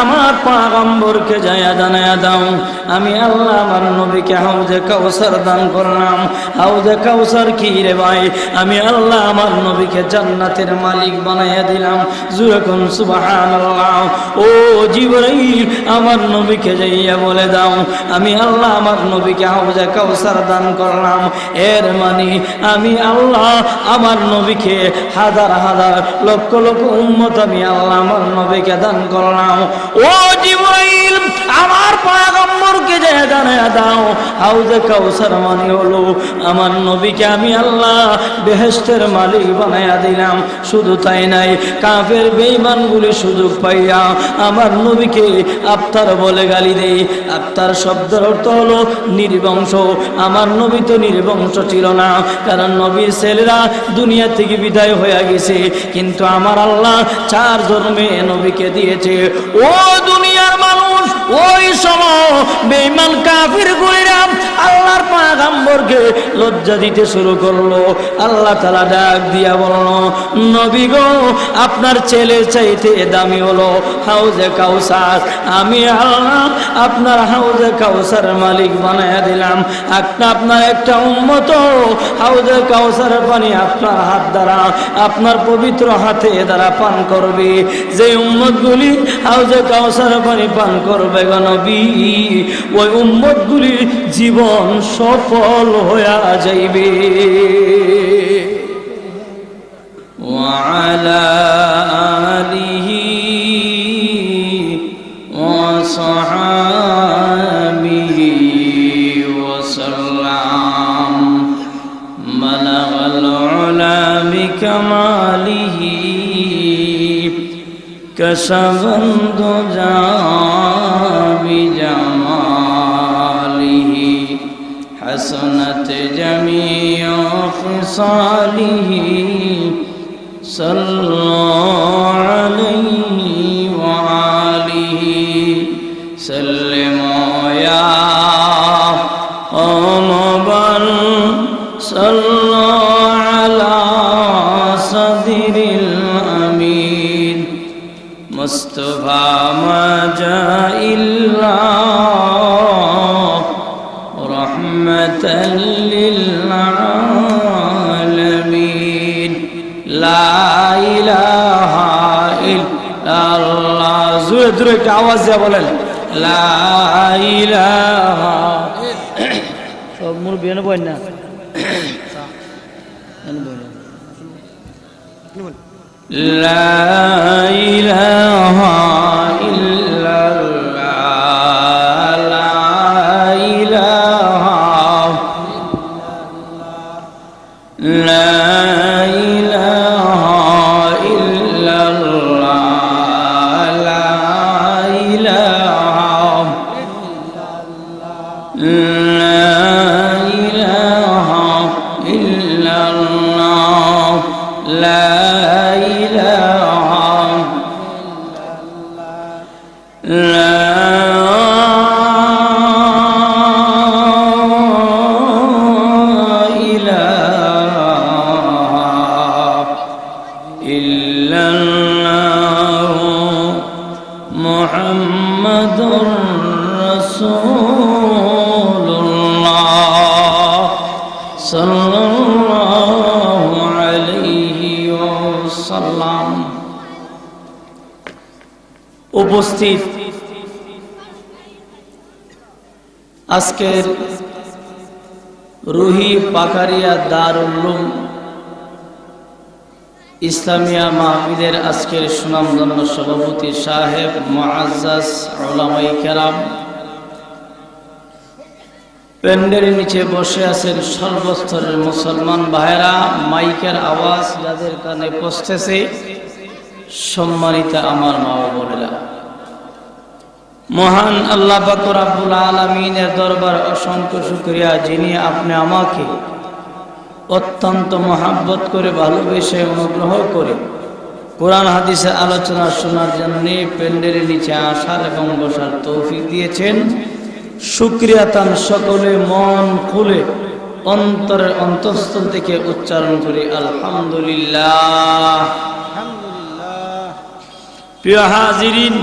আমার পয়গম্বরকে যায়া জানায়া দাও আমি আল্লাহ আমার নবীকে হাউজে কাউসার দান করলাম। হাউজে কাউসার কি রে ভাই? আমি আল্লাহ আমার নবীকে জান্নাতের মালিক বানাইয়া দিলাম। যখন সুবহানাল্লাহ। ও জিবরাইল আমার নবীকে যাইয়া বলে দাও আমি আল্লাহ আমার নবীকে হাউজে কাউসার দান করলাম। এর মানে আমি আল্লাহ আমার নবীকে হাজার হাজার লক্ষ লক্ষ উম্মত আমি আল্লাহ আমার নবীকে দান করলাম। ও জিবরাইল আমার পয়গম্বরকে যে জানায়া দাও হাউজে কাউসার মানে হলো আমার নবীকে আমি আল্লাহ বেহেশতের মালিক বানায়া দিলাম। শুধু তাই নাই, কাফের বেঈমানগুলি সুযোগ পাইয়া আমার নবীকে আফতার বলে গালি দেয়। আফতার শব্দের অর্থ হলো নির্বংশ। আমার নবী তো নির্বংশ ছিল না, কারণ নবীর ছেলেরা দুনিয়া থেকে বিদায় হয়ে গেছে, কিন্তু আমার আল্লাহ 4 জন্মে নবীকে দিয়েছে। ও দুনিয়ার মানুষ, ওই সময় বেঈমান কাফিরগুলিরা আল্লাহর পয়গম্বরকে লজ্জা দিতে শুরু করলো। আল্লাহ তাআলা ডাক দিয়া বলল, নবী গো আপনার ছেলে চাইতে দামি হলো হাউজে কাউসার। আমি আল্লাহ আপনার হাউজে কাউসার মালিক বানায়া দিলাম। আপনার একটা উম্মত হাউজে কাউসার পানি আপনার হাত দ্বারা, আপনার পবিত্র হাতে দ্বারা পান করবে। যে উম্মতগুলি হাউজে কাউসার পানি পান করবে গো নবী, ওই উম্মতগুলি জীবন সফল হয়ে যাইবে। وعلى آله وصحبه وسلم بلغ العلا بكماله كشف الدجى بجماله حسنت جميع خصاله صلوا عليه وآله سلموا يا أمبر صلوا على صدر الأمين مصطفى ما جاء إلا رحمة للعالمين لا إله إلا الله জোরে জোরে একটা আওয়াজ দিয়ে বলেন লা ইলাহা। সব মুরব্বি এনে বলেন না, লা ইলাহা ইল্লাল্লাহ লা ইলাহা লা মুহাম্মাদুর রাসূলুল্লাহ সাল্লাল্লাহু আলাইহি ওয়াসাল্লাম। উপস্থিত আজকের রুহি পাকারিয়া দারুল উলুম ইসলামিয়া মাহফিলের আজকের সুনামধন্য সভাপতি সাহেব মুআজ্জাজ উলামায়ে কেরাম, প্যান্ডেলের নিচে বসে আছেন সর্বস্তরের মুসলমান ভাইরা, মাইকের আওয়াজ যাদের কানে পৌঁছতেছে, সম্মানিত আমার মা ও বোনেরা, মহান আল্লাহ পাক রব্বুল আলামিনের দরবার অসংখ্য শুকরিয়া, যিনি আপনি আমাকে অত্যন্ত মহাব্বত করে ভালোবেসে অনুগ্রহ করে কোরআন হাদিসের আলোচনা শোনার জন্য প্যান্ডেলের নিচে আসার এবং বসার তৌফিক দিয়েছেন। শুকরিয়া তান সকলে মন খুলে অন্তরের অন্তঃস্থল থেকে উচ্চারণ করি আলহামদুলিল্লাহ। প্রিয় হাজিরিন,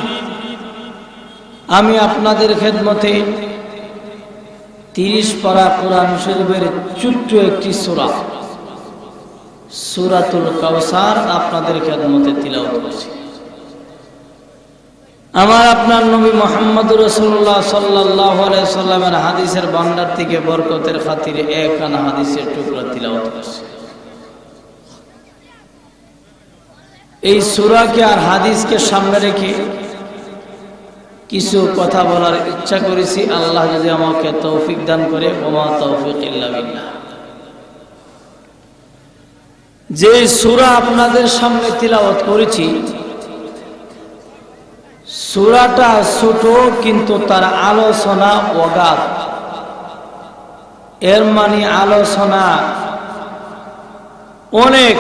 আমি আপনাদের খেদমতে 30 পারা কোরআন শরীফের ছোট্ট একটি সূরা সূরাতুল কাউসার আপনাদের খেদমতে তিলাওয়াত করছি। আমার আপনার নবী মুহাম্মদুর রাসূলুল্লাহ সাল্লাল্লাহু আলাইহি সাল্লামের হাদিসের ভান্ডার থেকে বরকতের খাতিরে একখানা হাদিসের টুকরা তিলাওয়াত করছি। এই সূরাকে আর হাদিসকে সামনে রেখে কিছু কথা বলার ইচ্ছা করেছি। আল্লাহ যদি আমাকে তৌফিক দান করে, ওমা তৌফিক ইল্লা বিল্লাহ। যে সূরা আপনাদের সামনে তিলাওয়াত করেছি, সূরাটা ছোট কিন্তু তার আলোচনা অগাধ। এর মানে আলোচনা অনেক,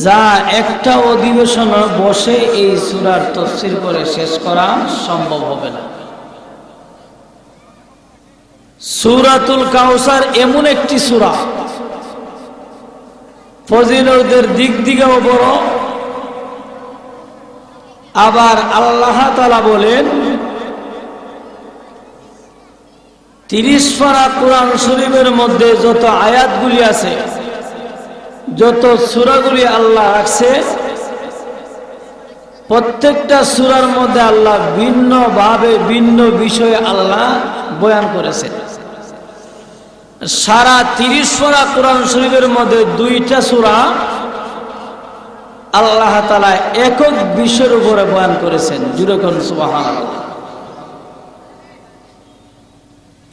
যা একটা অধিবেশন বসে এই সূরার তাফসীর করে শেষ করা সম্ভব হবে না। সূরাতুল কাউসার এমন একটি সূরা, ফজিলতের দিক দিকেও বড়। আবার আল্লাহ তাআলা বলেন 30 পারা কোরআন শরীফের মধ্যে যত আয়াতগুলি আছে, যত সূরাগুলি আল্লাহ রাখছে, প্রত্যেকটা সূরার মধ্যে আল্লাহ ভিন্ন ভাবে ভিন্ন বিষয়ে আল্লাহ বয়ান করেছেন। সারা 30 পারা কোরআন শরীফের মধ্যে 2টা সূরা আল্লাহ তাআলা একক বিষয়ের উপরে বয়ান করেছেন। জুড়ে কোন সুবহানাল্লাহ।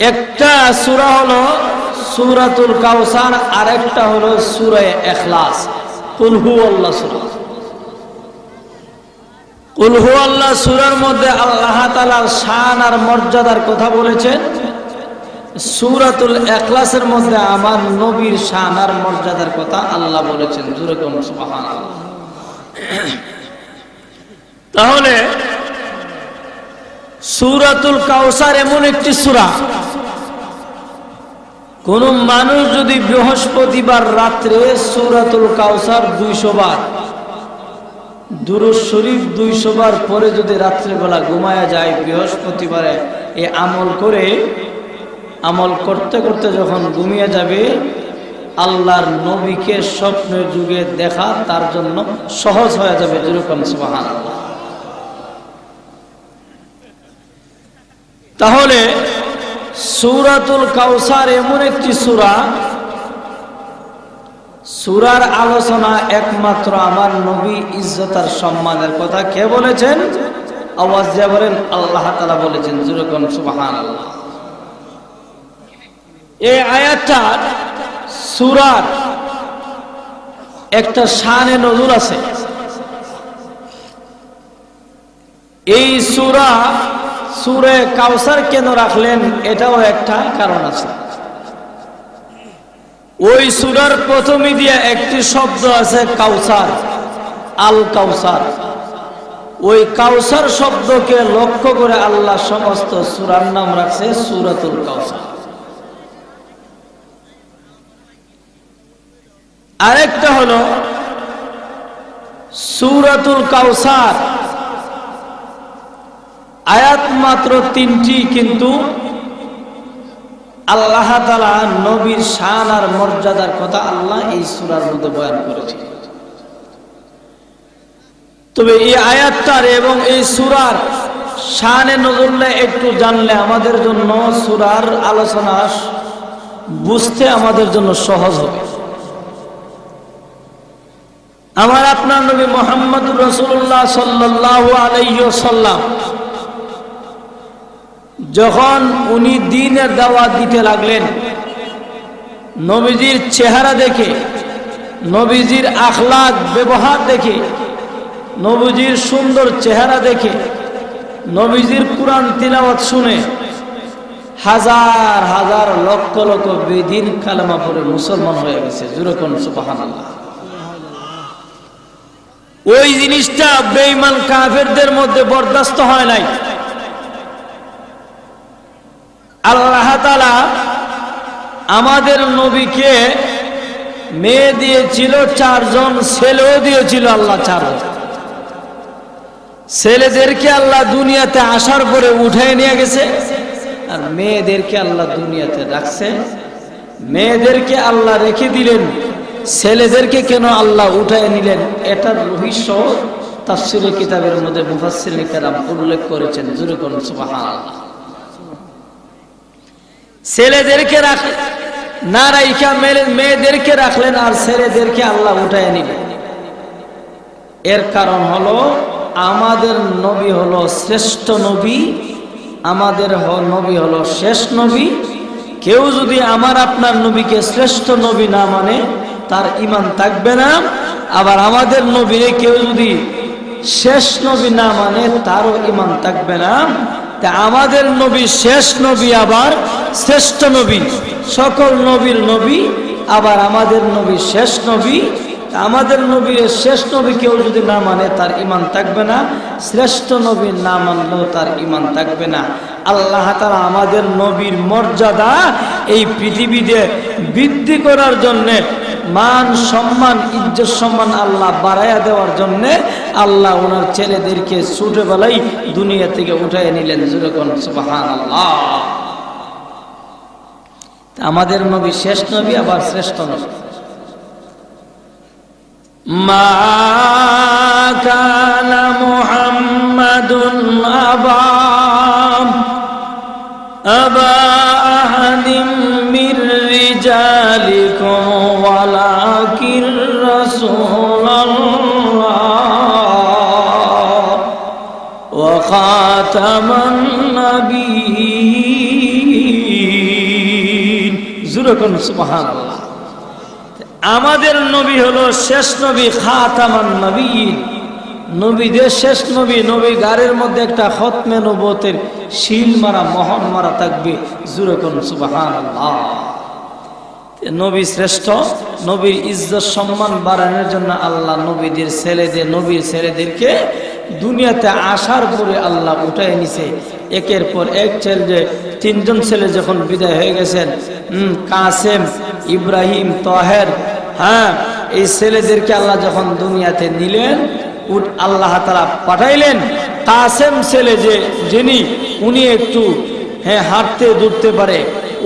একটা সূরা হলো সূরাতুল কাউসার, আর একটা হলো সূরা ইখলাস, কুল হুয়াল্লাহ সূরা। কুল হুয়াল্লাহ সূরার মধ্যে আল্লাহ তাআলার শান আর মর্যাদার কথা বলেছেন। সূরাতুল ইখলাসের মধ্যে আমার নবীর শান আর মর্যাদার কথা আল্লাহ বলেছেন। জোরে কোন সুবহানাল্লাহ। তাহলে সূরাতুল কাউসার এমন একটি সূরা, কোন মানুষ যদি বৃহস্পতিবার রাত্রে সূরাতুল কাউসার 200 বার, দুরূদ শরীফ 200 বার পরে যদি রাত্রিবেলা ঘুমায়া যায়, বৃহস্পতিবারে এই আমল করে, আমল করতে করতে যখন ঘুমিয়ে যাবে, আল্লাহর নবীকে স্বপ্নের যুগে দেখা তার জন্য সহজ হয়ে যাবে। যেরকম সুবহানাল্লাহ। তাহলে সূরাতুল কাউসার এমন একটি সূরা, সূরার আলোচনা একমাত্র আমার নবী ইজ্জত আর সম্মানের কথা কে বলেছেন? আওয়াজ দিয়ে বলেন, আল্লাহ তাআলা বলেছেন। যেরকম সুবহানাল্লাহ। এই আয়াতটা সূরার একটা শানে নজুল আছে। এই সূরা সূরা কাউসার কেন রাখলেন, এটাও একটা কারণ আছে। ওই সূরার প্রথমে দিয়ে একটি শব্দ আছে কাউসার, আল কাউসার। ওই কাউসার শব্দকে লক্ষ্য করে আল্লাহ সমস্ত সূরার নাম রাখছে সূরাতুল কাউসার। আরেকটা হলো সূরাতুল কাউসার আয়াত মাত্র 3টি, কিন্তু আল্লাহ তাআলা নবীর শান আর মর্যাদার কথা আল্লাহ এই সূরার মধ্যে বয়ান করেছে। তবে এই আয়াতটার এবং এই সূরার শানে নজরুলে একটু জানলে আমাদের জন্য সূরার আলোচনা বুঝতে আমাদের জন্য সহজ হবে। আমার আপনার নবী মুহাম্মদুর রাসূলুল্লাহ সাল্লাল্লাহু আলাইহি ওয়াসাল্লাম যখন উনি দ্বীনের দাওয়াত দিতে লাগলেন, নবীজির চেহারা দেখে, নবীজির আখলাক ব্যবহার দেখে, নবীজির সুন্দর চেহারা দেখে, নবীজির কুরআন তিলাওয়াত শুনে হাজার হাজার লক্ষ লক্ষ বেদিন কালেমা পড়ে মুসলমান হয়ে গেছে। জোরে কোন সুবহানাল্লাহ। ওই জিনিসটা বেঈমান কাফেরদের মধ্যে বরদাস্ত হয় নাই। আল্লাহ তাআলা আমাদের নবীকে মেয়ে দিয়েছিল 4 জন, ছেলেও দিয়েছিল আল্লাহ 4 জন। ছেলেদেরকে আল্লাহ দুনিয়াতে আসার পরে উঠায় নিয়ে গেছে, আর মেয়েদেরকে আল্লাহ দুনিয়াতে রাখছে। মেয়েদেরকে আল্লাহ রেখে দিলেন, ছেলেদেরকে কেন আল্লাহ উঠায় নিলেন, এটার রহস্য তাফসীরের কিতাবের মধ্যে মুফাসসিরিন কেরাম উল্লেখ করেছেন। জোরে বলুন সুবহানাল্লাহ। ছেলেদেরকে রাখলেন না, রাইখা মেয়েদেরকে রাখলেন, আর ছেলেদেরকে আল্লাহ উঠায় নিলেন। এর কারণ হলো আমাদের নবী হলো শ্রেষ্ঠ নবী, আমাদের নবী হলো শেষ নবী। কেউ যদি আমার আপনার নবীকে শ্রেষ্ঠ নবী না মানে তার ঈমান থাকবে না, আবার আমাদের নবীরে কেউ যদি শেষ নবী না মানে তারও ঈমান থাকবে না। তা আমাদের নবী শেষ নবী, আবার শ্রেষ্ঠ নবী, সকল নবীর নবী, আবার আমাদের নবী শেষ নবী। আমাদের নবীর শেষ নবী কেউ যদি না মানে তার ঈমান থাকবে না, শ্রেষ্ঠ নবী না মানলেও তার ঈমান থাকবে না। আল্লাহ তাআলা আমাদের নবীর মর্যাদা এই পৃথিবীতে বৃদ্ধি করার জন্য, মান সম্মান ইজ্জত সম্মান আল্লাহ বাড়াইয়া দেওয়ার জন্য আল্লাহ ওনার ছেলেদেরকে ছোটবেলায় দুনিয়া থেকে উঠাই নিলেন। জোরে কোন সুবহানাল্লাহ। আমাদের নবী শেষ নবী, আবার শ্রেষ্ঠ নবী। মা কানা মুহাম্মাদুন আবা আহাদিম মির রিজালিকুম ওয়ালাকির রাসূলুল্লাহ ওয়া খাতামান নাবিয়্যিন। জোরে কোন সুবহানাল্লাহ। আমাদের নবী হলো শেষ নবী, খাতামান নবিয়্যিন, নবীদের শেষ নবী। নবী গারের মধ্যে একটা খতমে নবুয়তের শিল মারা, মোহর মারা থাকবে। জোরে কোন সুবহানাল্লাহ। নবী শ্রেষ্ঠ, নবীর ইজ্জত সম্মান বাড়ানোর জন্য আল্লাহ নবীদের নবীর ছেলেদেরকে দুনিয়াতে আসার পরে আল্লাহ উঠায় নিছে। একের পর এক ছেলে, তিনজন ছেলে যখন বিদায় হয়ে গেছেন, কাসেম, ইব্রাহিম, তাহের, এই ছেলেদেরকে আল্লাহ যখন দুনিয়াতে নিলেন, আল্লাহ তাআলা পাঠাইলেন কাসেম ছেলে, যিনি উনি একটু হাঁটতে দৌড়তে পারে,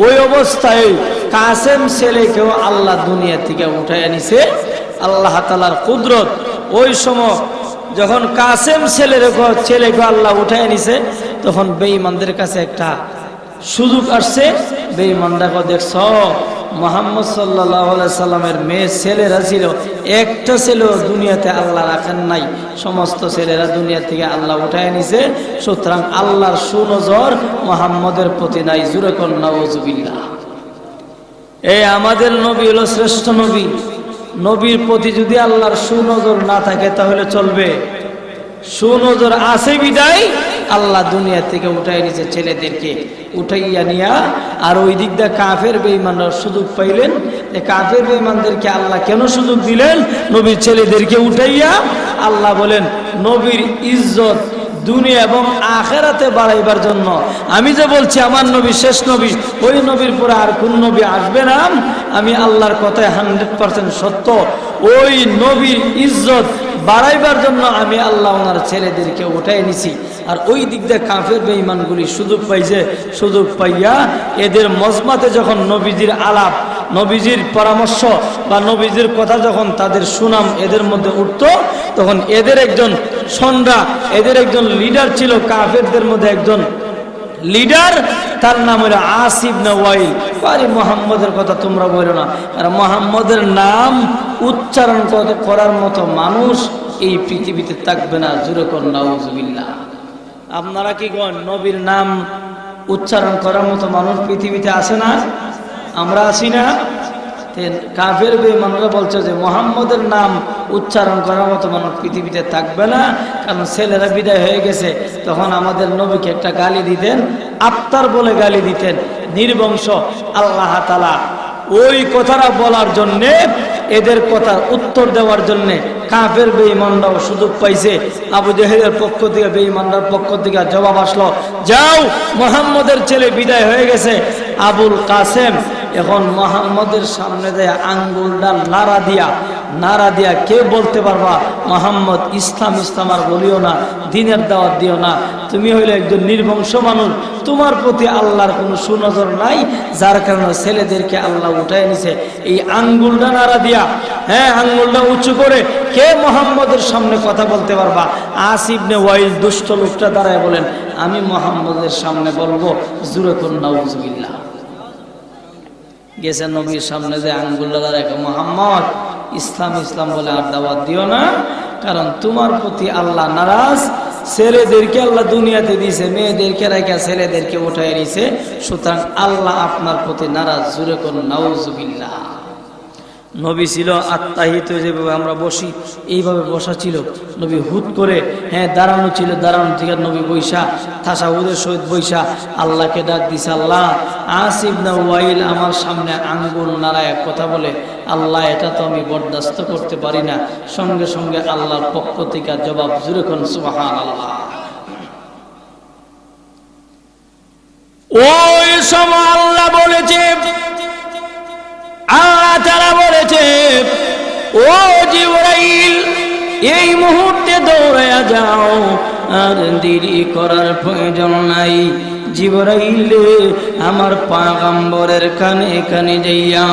ওই অবস্থায় কাসেম ছেলেকেও আল্লাহ দুনিয়া থেকে উঠায় নিছে। আল্লাহ তাআলার কুদরত। ওই সময় যখন কাসেম ছেলেকে আল্লাহ উঠায় নিছে, তখন বেঈমানদের কাছে একটা সুযোগ আসছে। বেঈমানরা দেখছ মুহাম্মদ সাল্লাল্লাহু আলাইহি সাল্লামের মেয়ে ছেলেরা ছিল, একটা ছেলেও দুনিয়াতে আল্লাহ রাখেন নাই, সমস্ত ছেলেরা দুনিয়া থেকে আল্লাহ উঠায় নিছে। সুতরাং আল্লাহর সুনজর মুহাম্মদের প্রতি নাই। জোরে কোন নাউজুবিল্লাহ। এই আমাদের নবী হলো শ্রেষ্ঠ নবী। নবীর প্রতি যদি আল্লাহর সুনজর না থাকে তাহলে চলবে? সুনজর আছে বিদায় আল্লাহ দুনিয়া থেকে উঠাই নিছে ছেলেদেরকে, উঠাইয়া নিয়া। আর ওই দিক দিয়ে কাফের বেঈমানরা সুযোগ পাইলেন। কাফের বেঈমানদেরকে আল্লাহ কেন সুযোগ দিলেন? নবীর ছেলেদেরকে উঠাইয়া। আল্লাহ বলেন নবীর ইজ্জত দুনিয়া এবং আখেরাতে বাড়াইবার জন্য। আমি যে বলছি আমার নবী শেষ নবী, ওই নবীর পরে আর কোন নবী আসবে না, আমি আল্লাহর কথায় 100% সত্য। ওই নবীর ইজ্জত বাড়াইবার জন্য আমি আল্লাহ ওনার ছেলেদেরকে উঠাই নিছি। আর ওই দিক দিয়ে কাফের বেঈমানগুলি সুযোগ পাইছে। সুযোগ পাইয়া এদের মজমাতে যখন নবীজির আলাপ, নবীজির পরামর্শ বা নবীজির কথা যখন তাদের সুনাম এদের মধ্যে উঠত, তখন এদের একজন সন্ডা, এদের একজন লিডার ছিল, কাফেরদের মধ্যে একজন লিডার, তার নাম হলো আস ইবনে ওয়াইল। আরে মুহাম্মদের কথা তোমরা বলো না, আর মুহাম্মদের নাম উচ্চারণ করার মতো মানুষ এই পৃথিবীতে থাকবে না। জোরে কোন নাউজুবিল্লাহ। আপনারা কি কোন নবীর নাম উচ্চারণ করার মতো মানুষ পৃথিবীতে আছে না? আমরা আছি না? কাফের বেঈমানরা বলছে যে মুহাম্মদের নাম উচ্চারণ করার মতো মানুষ পৃথিবীতে থাকবে না, কারণ ছেলেরা বিদায় হয়ে গেছে। তখন আমাদের নবীকে একটা গালি দিতেন, আত্মার বলে গালি দিতেন, নির্বংশ। আল্লাহ তাআলা ওই কথাটা বলার জন্যে, এদের কথার উত্তর দেওয়ার জন্যে কাফের বেঈমানরাও সুযোগ পাইছে। আবু জেহেলের পক্ষ থেকে, বেঈমানরার পক্ষ থেকে জবাব আসলো, যাও মুহাম্মদের ছেলে বিদায় হয়ে গেছে, আবুল কাসেম এখন মুহাম্মদের সামনে যায় আঙ্গুলটা নাড়া দিয়া কে বলতে পারবা মুহাম্মদ ইসলাম আর বলিও না, দ্বীনের দাওয়াত দিও না, তুমি হইলে একজন নির্বংশ মানুষ, তোমার প্রতি আল্লাহর কোনো সুনজর নাই, যার কারণে ছেলেদেরকে আল্লাহ উঠায় নিছে। এই আঙ্গুলটা নাড়া দিয়া, হ্যাঁ আঙ্গুলটা উঁচু করে কে মুহাম্মদের সামনে কথা বলতে পারবা? আস ইবনে ওয়াইল দুষ্ট লোকটা দাঁড়ায় বলেন, আমি মুহাম্মদের সামনে বলবো। জোরে কোন নাউজুবিল্লাহ। গেছে নবীর সামনে যে আঙ্গুলটা দাঁড়ায়, মুহাম্মদ ইসলাম বলে আর দাওয়াত দিও না, কারণ তোমার প্রতি আল্লাহ নারাজ। ছেলেদেরকে আল্লাহ দুনিয়াতে দিয়েছে, মেয়েদেরকে রেখে ছেলেদেরকে উঠাই দিয়েছে, সুতরাং আল্লাহ আপনার প্রতি নারাজ। জোরে কোন নাউজুবিল্লাহ। নবী ছিল আত্মাহিত, যেভাবে আমরা বসি এইভাবে বসা ছিল। নবী হুট করে দাঁড়ানো ছিল, দাঁড়ানো থেকে নবী বৈশা তাশাহুদের সহিত বৈশা আল্লাহকে ডাক দিছে, আল্লাহ আস ইবনে ওয়াইল আমার সামনে আঙ্গুল নাড়ায় কথা বলে, আল্লাহ এটা তো আমি বরদাস্ত করতে পারি না। সঙ্গে সঙ্গে আল্লাহর পক্ষ থেকে জবাব, জোরে কোন সুবহানাল্লাহ। ওই সময় আল্লাহ বলেছে, আল্লাহ তাআলা বলেছে, ও জিবরাইল এই মুহূর্তে দৌড়ায়া যাও, আর দেরি করার প্রয়োজন নাই। জিবরাইল আমার পয়গম্বরের কানে কানে যাইয়া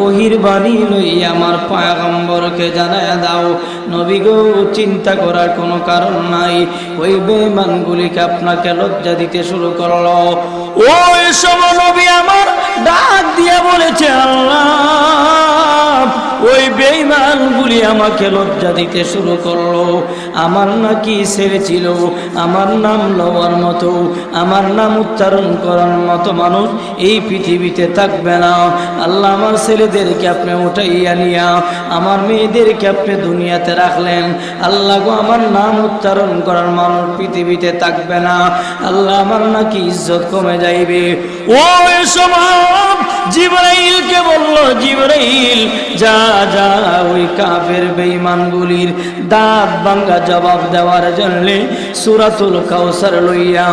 ওহির বাণী লইয়া আমার পয়গম্বরকে জানায়া দাও, নবী গো চিন্তা করার কোনো কারণ নাই, ওই বেঈমানগুলিকে আপনাকে লজ্জা দিতে শুরু করলো। ওই সময় নবী আমার ডাক দিয়া বলেছে, আল্লাহ ওই বেঈমানগুলি আমাকে লজ্জা দিতে শুরু করলো। আমার নাকি ছেলে ছিল, আমার নাম লওয়ার মতো, আমার নাম উচ্চারণ করার মতো মানুষ এই পৃথিবীতে থাকবে না। আল্লাহ আমার ছেলেদেরকে আপনি উঠাইয়া নিয়া আমার মেয়েদেরকে আপনি দুনিয়াতে রাখলেন। আল্লাহ গো আমার নাম উচ্চারণ করার মানুষ পৃথিবীতে থাকবে না। আল্লাহ আমার নাকি ইজ্জত কমে যাইবে। ওই সময় জিবরাইলকে বলল, জিবরাইল যা যা ওই কাফের বেঈমানগুলির দাঁত ভাঙা জবাব দেওয়ার জন্য সূরাতুল কাউসার লইয়া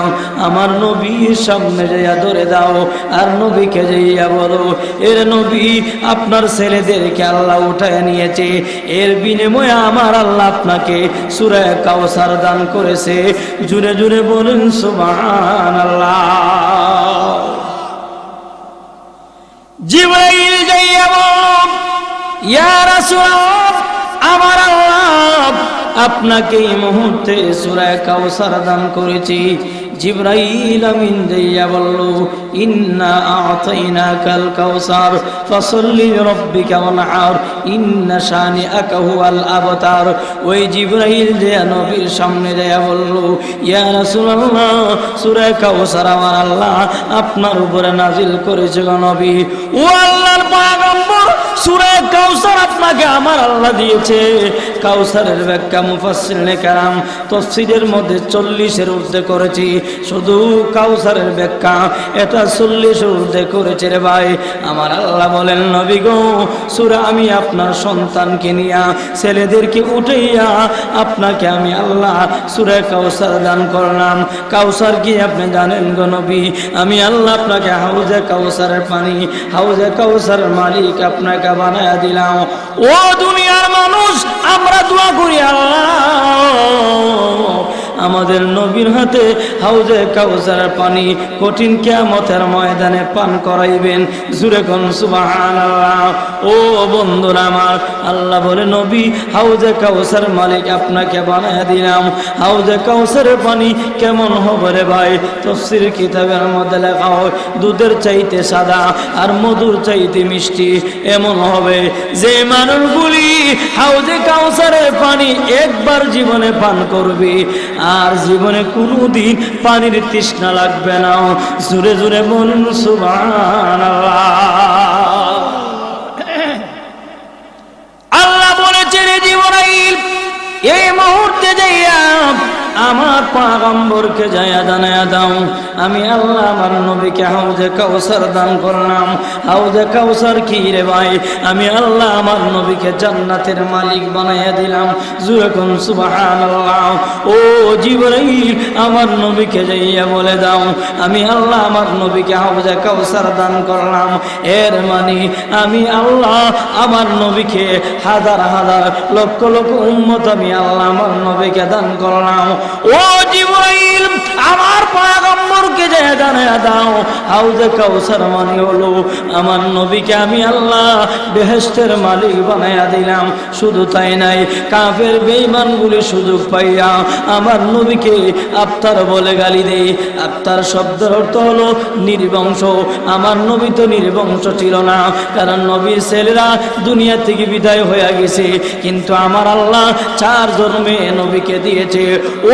আমার নবীর সামনে যাইয়া ধরে দাও, আর নবীকে যাইয়া বলো, এর নবী আপনার ছেলেদেরকে আল্লাহ উঠায় নিয়েছে, এর বিনিময়ে আমার আল্লাহ আপনাকে সূরা কাউসার দান করেছে। জুড়ে জুড়ে বলেন সুবহানাল্লাহ। জিবরাইল যাইয়া বলল, ইয়া রাসূলুল্লাহ আমার আল্লাহ আপনাকে এই মুহূর্তে সূরা কাউসার দান করেছি। জিবরাইল আমিন যাইয়া বলল, ইন্না আ'তাইনাকাল কাউসার ফাসাল্লি লিরাব্বিকা ওয়ানহার ইন্না শানিআকা হুয়াল আবতার। ওই জিবরাইল যে নবীর সামনে যাইয়া বলল, ইয়া রাসূলুল্লাহ সূরা কাউসার আমার আল্লাহ আপনার উপরে নাজিল করেছে গো নবী। ও আল্লাহর পয়গম্বর সূরা কাউসার আপনাকে আমার আল্লাহ দিয়েছে। কাউসারের ব্যাখ্যা মুফাসসিরিনে কেরাম তাফসীরের মধ্যে 40-এর ঊর্ধ্বে করেছি। শুধু কাউসারের ব্যাখ্যা এটা 40-এর ঊর্ধ্বে করেছে রে ভাই। আমার আল্লাহ বলেন, নবী গো সূরা আমি আপনার সন্তানকে নিয়া ছেলেদেরকে উঠাইয়া আপনাকে আমি আল্লাহ সূরা কাউসার দান করলাম। কাউসার কি আপনি জানেন গো নবী? আমি আল্লাহ আপনাকে হাউজে কাউসারের পানি, হাউজে কাউসারের মালিক আপনাকে বানায়া দিলাম। ও দুনিয়ার মানুষ আমরা দোয়া করি, আল্লাহ আমাদের নবীর হাতে হাউজে কাউসারের পানি কঠিন কিয়ামতের ময়দানে পান করাইবেন। জুরে কোন সুবহানাল্লাহ। ও বন্ধুরা আমার, আল্লাহ বলে নবী হাউজে কাউসার মালিক আপনাকে বানায়া দিলাম। হাউজে কাউসারের পানি কেমন হবে রে ভাই? তাফসীর কিতাবের মধ্যে লেখা হয় দুধের চাইতে সাদা আর মধুর চাইতে মিষ্টি এমন হবে যে মানুষগুলি হাউজে কাউসারের পানি একবার জীবনে পান করবে আর জীবনে কোনোদিন পানির তৃষ্ণা লাগবে না। জোরে জোরে বলুন সুবহানাল্লাহ। আল্লাহ বলেছেন, জিবরাইল এই মুহূর্তে যাইয়া আমার পয়গম্বরকে যাইয়া জানায়া দাও, আমি আল্লাহ আমার নবীকে হাউজে কাউসার দান করলাম। হাউজে কাউসার কি রে ভাই? আমি আল্লাহ আমার নবীকে জান্নাতের মালিক বানাইয়া দিলাম। জোরে কোন সুবহানাল্লাহ। ও জিবরাইল, আমার নবীকে যাইয়া বলে দাও আমি আল্লাহ আমার নবীকে হাউজে কাউসার দান করলাম। এর মানে আমি আল্লাহ আমার নবীকে হাজার হাজার লক্ষ লক্ষ উম্মত আমি আল্লাহ আমার নবীকে দান করলাম। ও জিবরাইল, আমার পয়গম্বরকে যে জানায়া দাও হাউজে কাউসার মানে হলো আমার নবীকে আমি আল্লাহ বেহেশতের মালিক বানায়া দিলাম। শুধু তাই নাই, কাফের বেঈমানগুলি সুযোগ পাইয়া আমার নবীকে আফতার বলে গালি দেয়। আফতার শব্দের অর্থ হলো নির্বংশ। আমার নবী তো নির্বংশ ছিল না, কারণ নবীর ছেলেরা দুনিয়া থেকে বিদায় হয়ে গেছে, কিন্তু আমার আল্লাহ 4 জন্মে নবীকে দিয়েছে।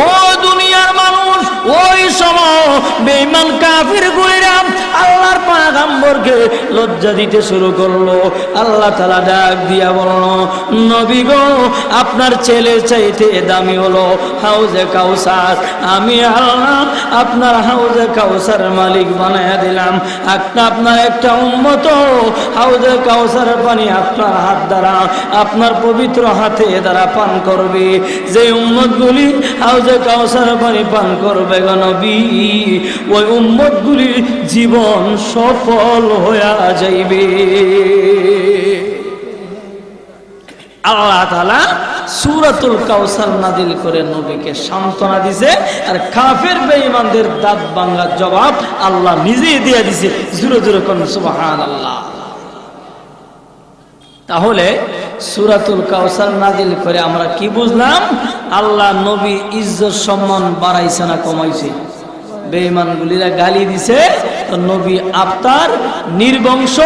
ও দুনিয়ার মানুষ, ওই সময় বেঈমান কাফির গুলিরা আল্লাহর পয়গম্বরকে লজ্জা দিতে শুরু করলো। আল্লাহ তাআলা ডাক দিয়া বলল, নবী গো, আপনার ছেলের চাইতে দামি হলো হাউজে কাউসার। আমি আল্লাহ আপনার হাউজে কাউসার মালিক বানায়া দিলাম। আপনার একটা উম্মত হাউজে কাউসার পানি আপনার হাত দ্বারা, আপনার পবিত্র হাতে দ্বারা পান করবে। যে উম্মতগুলি হাউজে কাউসার পানি পান করবে গো নবী, ওই উম্মতগুলির জীবন সফল হয়ে যাইবে। আল্লাহ তাআলা সূরাতুল কাউসার নাযিল করে নবীকে সান্ত্বনা দিয়েছে, আর কাফের বেঈমানদের দাঁত ভাঙার জবাব আল্লাহ নিজেই দিয়ে দিয়েছে। জোরে জোরে কোন সুবহানাল্লাহ। তাহলে সূরাতুল কাউসার নাযিল করে আমরা কি বুঝলাম? আল্লাহ নবী ইজ্জত সম্মান বাড়াইছে না কমাইছে? বেঈমানগুলিরা গালি দিছে, তো নবী আফতার নির্বংশ,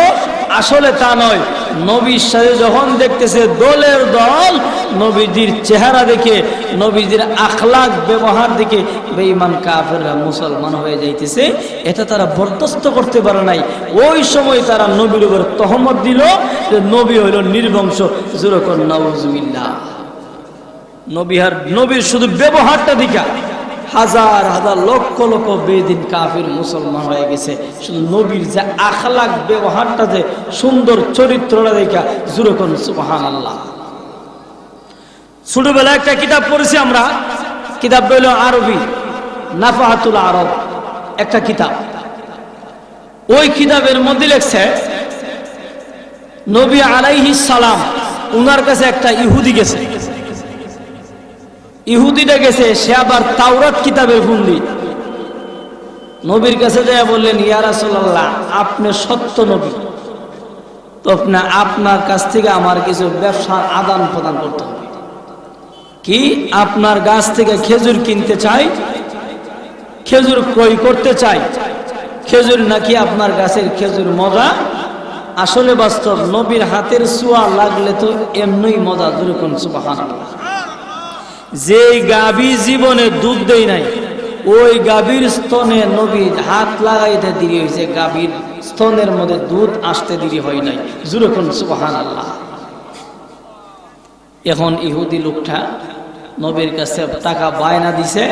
আসলে তা নয়। নবীর সাথে যখন দেখতেছে দলের দল, নবীজির চেহারা দেখে, নবীজির আখলাক ব্যবহার দেখে বেঈমান কাফেররা মুসলমান হয়ে যাইতেছে, এটা তারা বরদাস্ত করতে পারে নাই। ওই সময় তারা নবীর উপর তহমত দিল যে নবী হইল নির্বংশ। জোরে কোন নাউজুবিল্লাহ। নবীর শুধু ব্যবহারটা দেখা হাজার হাজার লক্ষ লক্ষ বেদিন কাফির মুসলমান হয়ে গেছে। শুধু নবীর যে আখলাক ব্যবহারটা, যে সুন্দর চরিত্রটা দেখা জোরে কোন সুবহানাল্লাহ। ছোটবেলায় একটা কিতাব পড়েছি আমরা, কিতাব হইল আরবি, নাফাহাতুল আরব একটা কিতাব। ওই কিতাবের মধ্যে লেখছে নবী আলাইহিস সালাম উনার কাছে একটা ইহুদি গেছে। ইহুদিটা গেছে, সে আবার তাওরাত কিতাবের বন্দী। নবীর কাছে যায় বললেন, ইয়া রাসূলুল্লাহ, আপনি সত্য নবী, তো আপনার কাছ থেকে আমার কিছু ব্যবসার আদান প্রদান করতে হবে। কি? আপনার গাছ থেকে খেজুর কিনতে চাই, খেজুর ক্রয় করতে চাই। খেজুর নাকি আপনার গাছের খেজুর মজা, আসলে বাস্তব নবীর হাতের ছোঁয়া লাগলে তো এমনই মজা। জোরে কোন সুবহানাল্লাহ। যে গাভী জীবনে দুধ দেয় নাই, ওই গাভীর স্তনে নবী হাত লাগাইতে দেরি হয়েছে, গাভীর স্তনের মধ্যে দুধ আসতে দেরি হয় নাই। জোরে কোন সুবহানাল্লাহ। এখন ইহুদি লোকটা নবীর কাছে টাকা বায়না দিছে,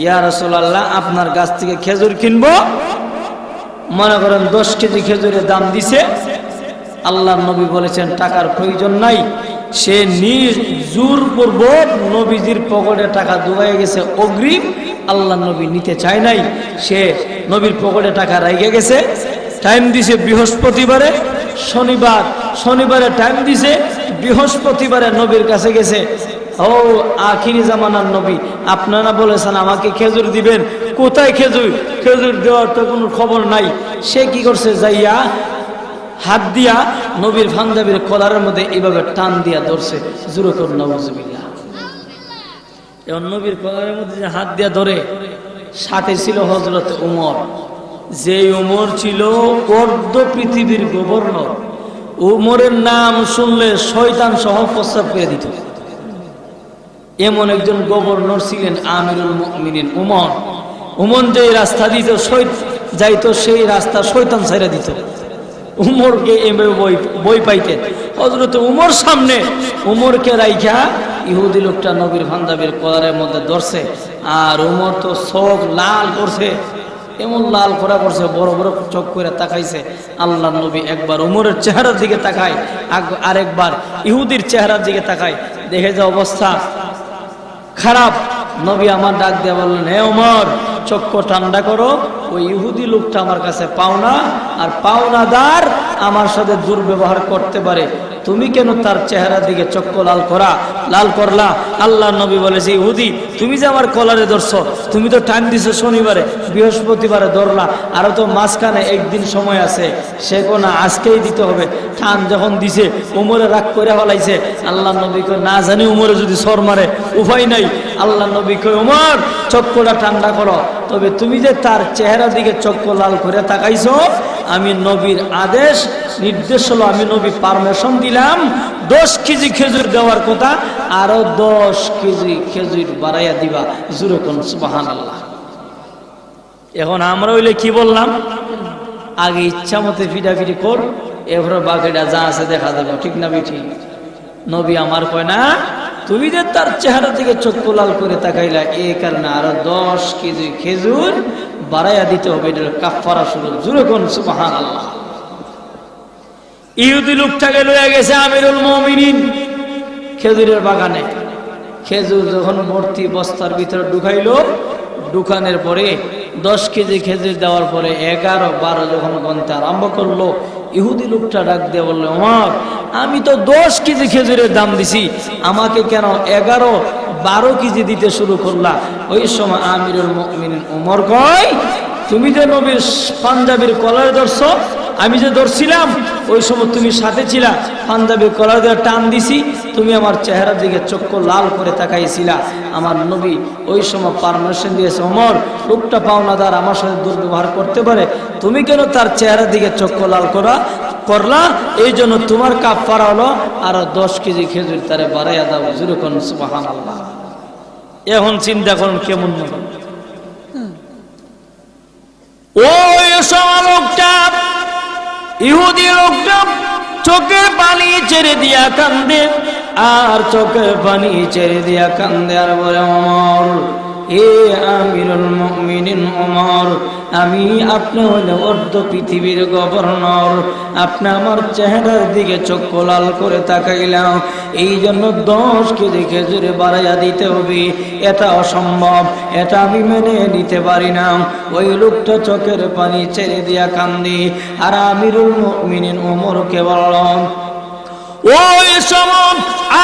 ইয়া রাসূলুল্লাহ, আপনার গাছ থেকে খেজুর কিনবো। মনে করেন 10 কেজি খেজুরের দাম দিছে। আল্লাহর নবী বলেছেন টাকার প্রয়োজন নাই। সে নিজ জোর পূর্বক নবীজির পকেটে টাকা ঢুকাই গেছে অগ্রিম। আল্লাহর নবী নিতে চায় নাই, সে নবীর পকেটে টাকা রাইগে গেছে। টাইম দিছে বৃহস্পতিবারে, শনিবারে টাইম দিছে, বৃহস্পতিবারে নবীর কাছে গেছে। ও আখিরি জামানার নবী, আপনারা বলেছেন আমাকে খেজুর দিবেন, কোথায় খেজুর? খেজুর দেওয়ার তো কোনো খবর নাই। সে কি করছে, যাইয়া হাত দিয়া নবীর পাঞ্জাবির কলারের মধ্যে এইভাবে টান দিয়া ধরছে। জোরে করুন নাউজুবিল্লাহ। এখন নবীর কলারের মধ্যে যে হাত দিয়া ধরে, সাথে ছিল হযরত উমর। যে উমর ছিল অর্ধ পৃথিবীর গভর্নর। উমরের নাম শুনলে শয়তান সহ প্রস্রাব করে দিত। এমন একজন গভর্নর ছিলেন আমিরুল মুমিনিন উমর। উমর যে রাস্তা দিত যাইতো, সেই রাস্তা শয়তান ছাইরা দিত। উমরকে বই পাইতেন। হযরত উমর সামনে উমরকে রাইখা ইহুদি লোকটা নবীর পাঞ্জাবির কলারের মধ্যে ধরছে, আর উমর তো চোখ লাল করছে। এমন লাল করা করছে, বড় বড় চোখ করে তাকাইছে। আল্লাহ নবী একবার উমরের চেহারার দিকে তাকায়, আরেকবার ইহুদির চেহারার দিকে তাকায়, দেখে যে অবস্থা খারাপ। নবী আমার ডাক দিয়ে বললেন, হে ওমর, চক্ষু ঠান্ডা করো, ওই ইহুদি লোকটা আমার কাছে পাওনা, আর পাওনাদার আমার সাথে দুর্ব্যবহার করতে পারে, তুমি কেন তার চেহারার দিকে চক্ষু লাল করলা? আল্লাহ নবী বলেছে, ইহুদি তুমি যে আমার কলারে ধরছো, তুমি তো টাইম দিছো শনিবারে, বৃহস্পতিবারে ধরলা, আরো তো মাঝখানে একদিন সময় আছে, সে কোনা আজকেই দিতে হবে। টান যখন দিছে উমরে রাগ করে ফেলাইছে। আল্লাহ নবী কই, না জানি উমরে যদি সর মারে উপায় নাই। আল্লাহ নবী কই, উমর চক্ষুটা ঠান্ডা করো, তবে তুমি যে তার চেহারার দিকে চক্ষু লাল করে তাকাইছো, আমি নবীর আদেশ নির্দেশ হলো, আমি নবী পারমিশন দিলাম 10 কেজি খেজুর দেওয়ার কথা, আরো 10 কেজি খেজুর বাড়াইয়া দিবা। জোরে কোন সুবহানাল্লাহ। এখন আমরা হইলে কি বললাম, আগে ইচ্ছা মতো ফিটাফিটি কর, এরপরে বাকিটা যা আছে দেখা যাবে, ঠিক না বেঠিক? নবী আমার কয় না, তুমি যে তার চেহারা থেকে চক্ষু লাল করে তাকাইলা, এই কারণে আরো 10 কেজি খেজুর বাড়াইয়া দিতে হবে, এটা কাফারা শুরু। জোরে কোন সুবহানাল্লাহ। ইহুদি লোকটাকে লয়ে গেছে আমিরুল মুমিনিন খেজুরের বাগানে। খেজুর যখন ভর্তি বস্তার ভিতরে ঢুকাইলো, ঢুকানোর পরে 10 কেজি খেজুর দেওয়ার পরে 11, 12 যখন গণতে আরম্ভ করলো, ইহুদি লোকটা ডাক দিয়ে বললো, ওমর, আমি তো 10 কেজি খেজুরের দাম দিছি, আমাকে কেন 11, 12 কেজি দিতে শুরু করলা? ওই সময় আমিরুল মুমিনিন ওমর কয়, তুমি যে নবীর পাঞ্জাবির কলার ধরছো, আমি যে ধরছিলাম ওই সময় তুমি সাথে ছিলা, পাঞ্জাবির কলার দিয়ে টান দিছি, তুমি আমার চেহারার দিকে চক্ষু লাল করে তাকাইছিলা। আমার নবী ওই সময় পারমিশন দিয়েছে, ওমর লোকটা পাওনাদার, আমার সাথে দুর্ব্যবহার করতে পারে, তুমি কেন তার চেহারার দিকে চক্ষু লাল করলা? এই জন্য তোমার কাফারা হলো আরো 10 কেজি খেজুর তারে বাড়াইয়া দাও। জোরে কোন সুবহানাল্লাহ। এখন চিন্তা করুন কেমন হবে। ওই সময় লোকটা, ইহুদি লোকটা চোখের পানি ছেড়ে দিয়া কান্দে, আর চোখের পানি ছেড়ে দিয়া কান্দে, আর বলে, ওমর, এ আমিরুল মুমিনিন ওমর, আমি আপনি হলে অর্ধ পৃথিবীর গভর্নর, আপনি আমার চেহারার দিকে চক্ষু লাল করে তাকাইলাম, এই জন্য 10 কেজি খেজুরে বাড়াইয়া দিতে হবে, এটা অসম্ভব, এটা আমি মেনে নিতে পারি না। ওই লোকটা চোখের পানি ছেড়ে দিয়া কান্দি, আর আমিরুল মুমিনিন ওমরকে বলল, ওই সময়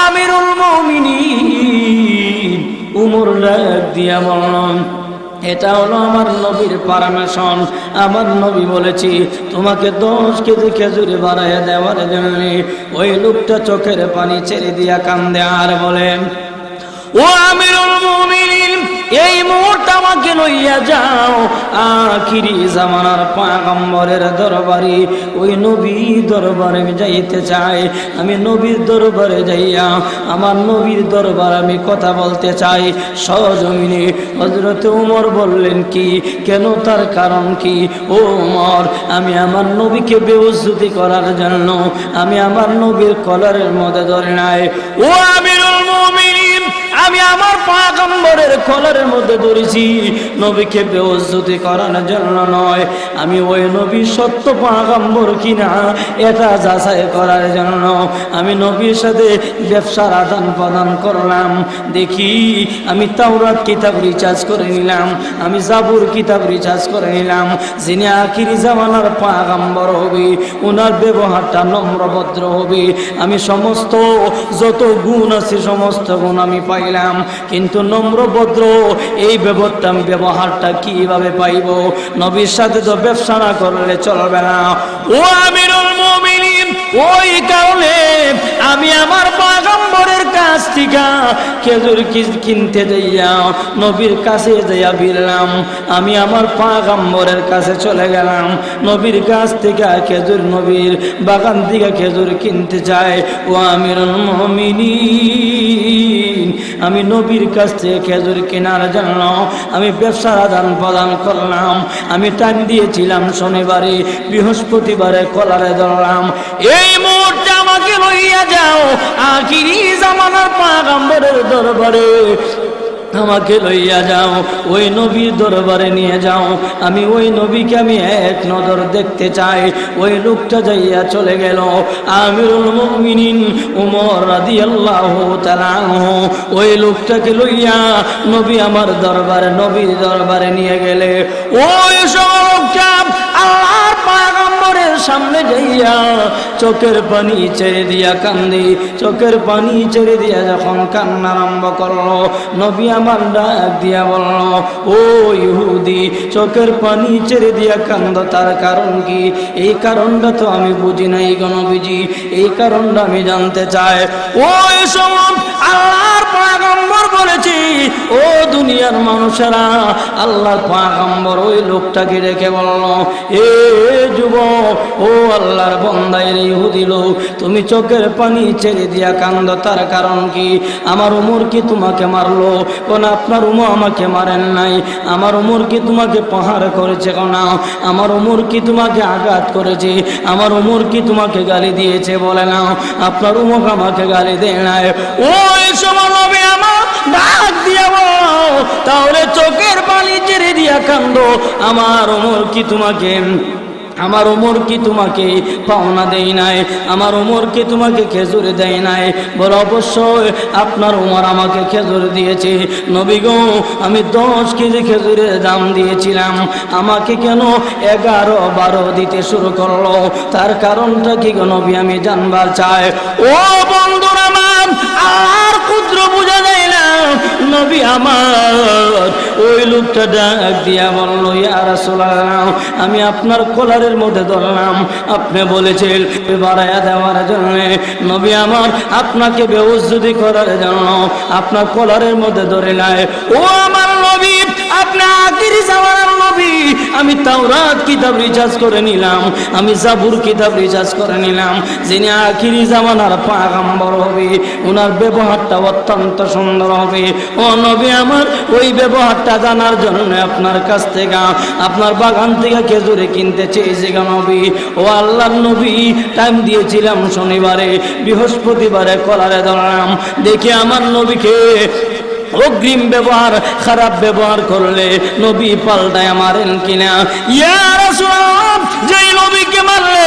আমিরুল মুমিনিন উমর ডাক দিয়া বললেন, এটা হলো আমার নবীর পারমিশন, আমার নবী বলেছি তোমাকে 10 কেজি খেজুরে বাড়াইয়া দেওয়ার জন্য। ওই লোকটা চোখের পানি ছেড়ে দিয়া কান্দে, আর বলেন, ও আমিরুল মুমিনিন, এই মুহূর্তে আমাকে লইয়া যাও আখিরি জামানার পয়গম্বরের দরবারে। ওই নবীর দরবারে আমি যাইতে চাই, আমি নবীর দরবারে যাইয়া আমার নবীর দরবার আমি কথা বলতে চাই সজমিনে। হযরত ওমর বললেন, কি, কেন, তার কারণ কি? ও ওমর, আমি আমার নবীকে বেইজ্জতি করার জন্য আমি আমার নবীর কলারের মধ্যে ধরে নাই। ও আমিরুল মুমিনিন, আমি আমার পয়গম্বরের কলারের মধ্যে ধরেছি নবীকে বেইজ্জতি করার জন্য নয়, আমি ওই নবী সত্য পয়গম্বর কিনা এটা যাচাই করার জন্য আমি নবীর সাথে ব্যবসার আদান প্রদান করলাম। দেখি, আমি তাওরাত কিতাব রিচার্জ করে নিলাম, আমি জাবুর কিতাব রিচার্জ করে নিলাম, যিনি আখিরি জামানার পয়গম্বর হবে ওনার ব্যবহারটা নম্রভদ্র হবে। আমি সমস্ত যত গুণ আছে সমস্ত গুণ আমি পাইলাম, কিন্তু নম্রভদ্র এই ব্যবহারটা কিভাবে পাইব? নবীর সাথে তো ব্যবসা না করলে চলবে না। ও আমিরুল মুমিনিন, ওই কারণে আমি আমার পয়গম্বরের কাছ থেকে খেজুর কিনতে যাইয়া নবীর কাছে যাইয়া বিরলাম, আমি আমার পয়গম্বরের কাছে চলে গেলাম, নবীর কাছ থেকে খেজুর, নবীর বাগান থেকে খেজুর কিনতে চাই। ও আমিরুল মুমিনিন, আমি নবীর কাছ থেকে খেজুর কেনার জন্য আমি ব্যবসার আদান প্রদান করলাম। আমি টাইম দিয়েছিলাম শনিবারে, বৃহস্পতিবারে কলারে ধরলাম। এই মুহূর্তে আমাকে লইয়া যাও আখিরি জামানার পয়গম্বরের দরবারে, আমাকে লইয়া যাও, ওই নবীর দরবারে নিয়ে যাও, আমি ওই নবীকে আমি এক নজর দেখতে চাই। ওই লোকটা যাইয়া চলে গেল। আমিরুল মুমিনিন ওমর রাদিয়াল্লাহু তাআলা আনহু ওই লোকটাকে লইয়া নবী আমার দরবারে, নবীর দরবারে নিয়ে গেলে ওই লোকটা আল্লাহর পয়গম্বরের সামনে যাইয়া চোখের পানি ছেড়ে দিয়া কান্দি। চোখের পানি ছেড়ে দিয়া যখন কান্না আরম্ভ করলো, নবী আমার ডাক দিয়া বলল, ও ইহুদি, চোখের পানি ছেড়ে দিয়া কান্দ, তার কারণ কি? এই কারণটা তো আমি বুঝি নাই গো নবীজি, এই কারণটা আমি জানতে চাই। ওই সময় আল্লাহর পয়গম্বর বলেছি, ও দুনিয়ার মানুষেরা, আল্লাহর পয়গম্বর ওই লোকটাকে রেখে বলল, এ যুবক, ও আল্লাহর বান্দা, ইহুদি লোক, তুমি চোখের পানি ছেড়ে দিয়া কান্দ, তার কারণ কি? আমার উমর কি তোমাকে মারলো? কোন আপনার উমর আমাকে মারেন নাই। আমার উমর কি তোমাকে প্রহার করেছে? না। আমার উমর কি তোমাকে আঘাত করেছে? আমার উমর কি তোমাকে গালি দিয়েছে? বলে না, আপনার উমর আমাকে গালি দেয় নাই। ওই সময় নবী আমার ডাক দিয়া বলো, তাহলে চোখের পানি ছেড়ে দিয়া কান্দো, আমার উমর কি তোমাকে, আমার উমর কি তোমাকে পাওনা দেই নাই? আমার উমর কি তোমাকে খেজুর দেয় নাই? বলো, অবশ্যই আপনার উমর আমাকে খেজুর দিয়েছে। নবী গো, আমি 10 কেজি খেজুরের দাম দিয়েছিলাম, আমাকে কেন 11-12 দিতে শুরু করলো? তার কারণটা কি গো নবী, আমি জানবার চাই। ও বন্ধুরা আমার, আর ক্ষুদ্র বুঝা যায় না। নবী আমার ওই লোকটা ডাক দিয়া বলল, ইয়া রাসূলুল্লাহ, আমি আপনার কলারের মধ্যে ধরলাম, আপনি বলেছেন বাড়াইয়া দেওয়ার জন্য। নবী আমার আপনাকে বেউজ্জতি করার জন্য আপনার কলারের মধ্যে ধরে নাই। ও আমার নবী, আপনি আখিরি জামানার নবী। আমি তাওরাত কিতাব রিচার্জ করে নিলাম, আমি জাবুর কিতাব রিচার্জ করে নিলাম। যিনি আখিরি জামানার পয়গম্বর হবে, ওনার ব্যবহারটা অত্যন্ত সুন্দর হবে। ও নবী আমার, ওই ব্যবহারটা জানার জন্য আপনার কাছ থেকে, আপনার বাগান থেকে খেজুরে কিনতে চেয়েছি গো নবী। ও আল্লাহর নবী, টাইম দিয়েছিলাম শনিবারে, বৃহস্পতিবারে কলারে ধরলাম। দেখি আমার নবীকে অগ্রিম ব্যবহার, খারাপ ব্যবহার করলে নবী পাল্টায় মারেন কিনা। ইয়া রাসূলুল্লাহ, যেই নবীকে মারলে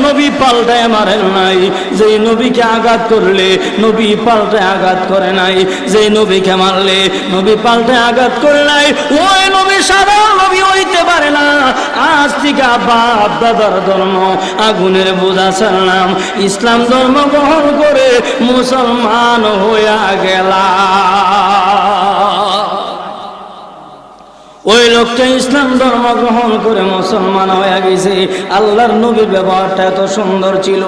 নবী পাল্টায় মারেন নাই, যেই নবীকে আঘাত করলে নবী পাল্টায় আঘাত করে নাই, যেই নবীকে মারলে নবী পাল্টায় আঘাত করে নাই। ওই নবী সাধারণ নবী হইতে পারে না। আজ থেকে বাপ দাদার ধর্ম আগুনের বোঝা ছাড়লাম, ইসলাম ধর্ম গ্রহণ করে মুসলমান হইয়া গেলাম। ওই লোকটা ইসলাম ধর্ম গ্রহণ করে মুসলমান হয়ে গেছে। আল্লাহর নবীর ব্যবহারটা এত সুন্দর ছিল।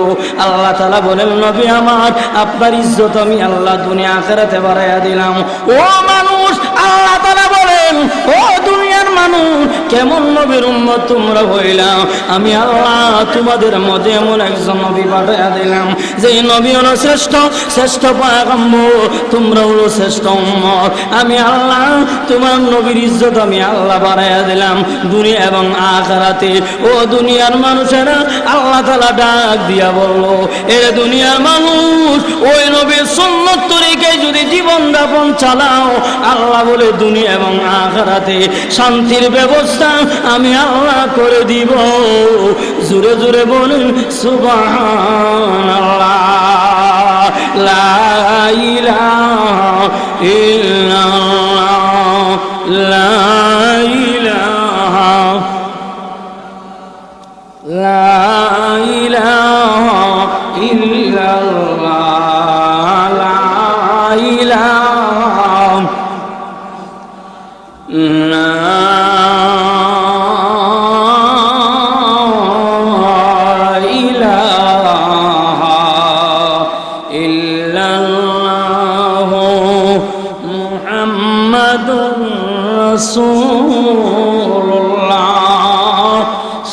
আল্লাহ তাআলা বলেন, নবী আমার, আপনার ইজ্জত আমি আল্লাহ দুনিয়া আখিরাতে বাড়াইয়া দিলাম। ও মানুষ, আল্লাহ তাআলা বলেন, ও দুনিয়ার মানুষ, কেমন নবীর উম্মত তোমরা হইলাম? আমি আল্লাহ তোমাদের মধ্যে এমন একজন নবী পাঠাইয়া দিলাম, যে নবী হলো শ্রেষ্ঠ, শ্রেষ্ঠ পয়গম্বর, তোমরা হলো শ্রেষ্ঠ উম্মত। আমি আল্লাহ তোমার নবীর ইজ্জত আমি আল্লাহ বাড়াইয়া দিলাম দুনিয়া এবং আখিরাতে। ও দুনিয়ার মানুষেরা, আল্লাহ তাআলা ডাক দিয়া বলল, এ দুনিয়ার মানুষ, ওই নবীর সুন্নাত তরিকায় যদি জীবন যাপন চালাও, আল্লাহ বলে দুনিয়া এবং আখিরাতে শান্তির ব্যবস্থা আমি আল্লাহ করে দিব। জোরে জোরে বলেন সুবহানাল্লাহ। লা ইলাহা ইল্লাল্লাহ, লা ইলাহা, লা ইলাহা ইল্লাল্লাহ, লা ইলাহা, লা ইলাহা ইল্লাল্লাহ, মুহাম্মাদুর রাসূলুল্লাহ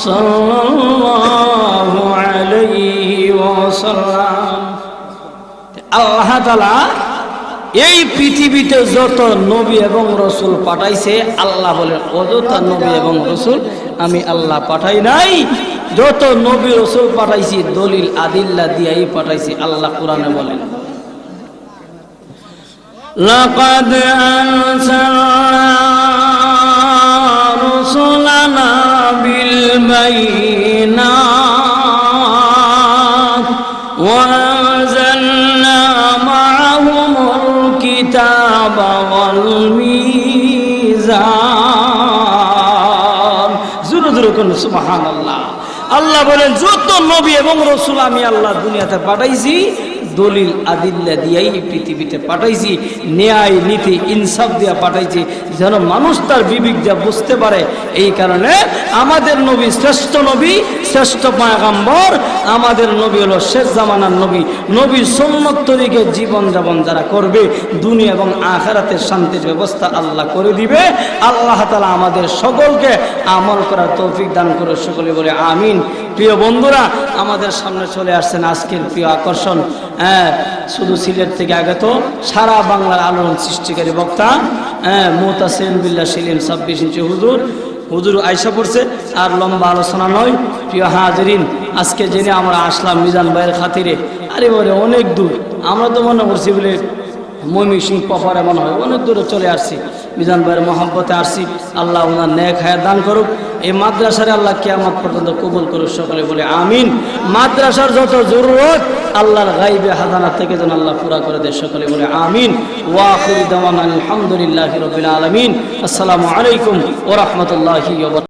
সাল্লাল্লাহু আলাইহি ওয়াসাল্লাম। আল্লাহ তাআলা এই পৃথিবীতে যত নবী এবং রসুল পাঠাইছে, আল্লাহ বলেন অযথা নবী এবং রসুল আমি আল্লাহ পাঠাই নাই। যত নবী রসুল পাঠাইছি দলিল আদিল্লা দিয়াই পাঠাইছি, আল্লাহ কোরআনে বলেন। লাকাদ আরসালনা রুসুলানা বিল বাইনাত ওয়া আনজালনা মা'আহুমুল কিতাবা ওয়াল মিজান। জোরে জোরে কোন সুবহানাল্লাহ। আল্লাহ বলেন যত নবী এবং রাসূল আমি আল্লাহ দুনিয়াতে পাঠাইছি দলিল আদিল্লা দিয়াই পৃথিবীতে পাঠাইছি, ন্যায় নীতি ইনসাফ দিয়া পাঠাইছি, যেন মানুষ তার বিবেক দিয়া বুঝতে পারে। এই কারণে আমাদের নবী শ্রেষ্ঠ নবী, শ্রেষ্ঠ পয়গম্বর। আমাদের নবী হলো শেষ জামানার নবী। নবীর সুন্নত তরিকে জীবন যাপন যারা করবে দুনিয়া এবং আখিরাতের শান্তির ব্যবস্থা আল্লাহ করে দিবে। আল্লাহ তাআলা আমাদের সকলকে আমল করার তৌফিক দান করে, সকলে বলে আমিন। প্রিয় বন্ধুরা, আমাদের সামনে চলে আসছেন আজকের প্রিয় আকর্ষণ। শুধু সিলেট থেকে আগত সারা বাংলার আলোড়ন সৃষ্টিকারী বক্তা মুতাসিম বিল্লাহ সেলিম 26 ইঞ্চি হুজুর আয়সা পড়ছে। আর লম্বা আলোচনা নয়, প্রিয় হাজিরিন, আজকে জেনে আমরা আসলাম মিজান ভাইয়ের খাতিরে। আরে বলে অনেক দূর, আমরা তো মনে করছি বলে ময়মনসিংহ প্রপারে মনে হয়, অনেক দূরে চলে আসছি। মিজান ভাইয়ের মহব্বতে আসছি। আল্লাহ ওনার নেক হায়াত দান করুক। এই মাদ্রাসারে আল্লাহ কিয়ামত পর্যন্ত কবুল করুক, সকলে বলে আমিন। মাদ্রাসার যত জরুরত আল্লাহর গাইবে হাজানা থেকে যেন আল্লাহ পুরা করে দেয়, সকলে বলে আমিন। ওয়া আখিরু দাওয়ানা আলহামদুলিল্লাহি রাব্বিল আলামিন। আসসালামু আলাইকুম ওয়া রাহমাতুল্লাহি ওয়া বারাকাতুহু।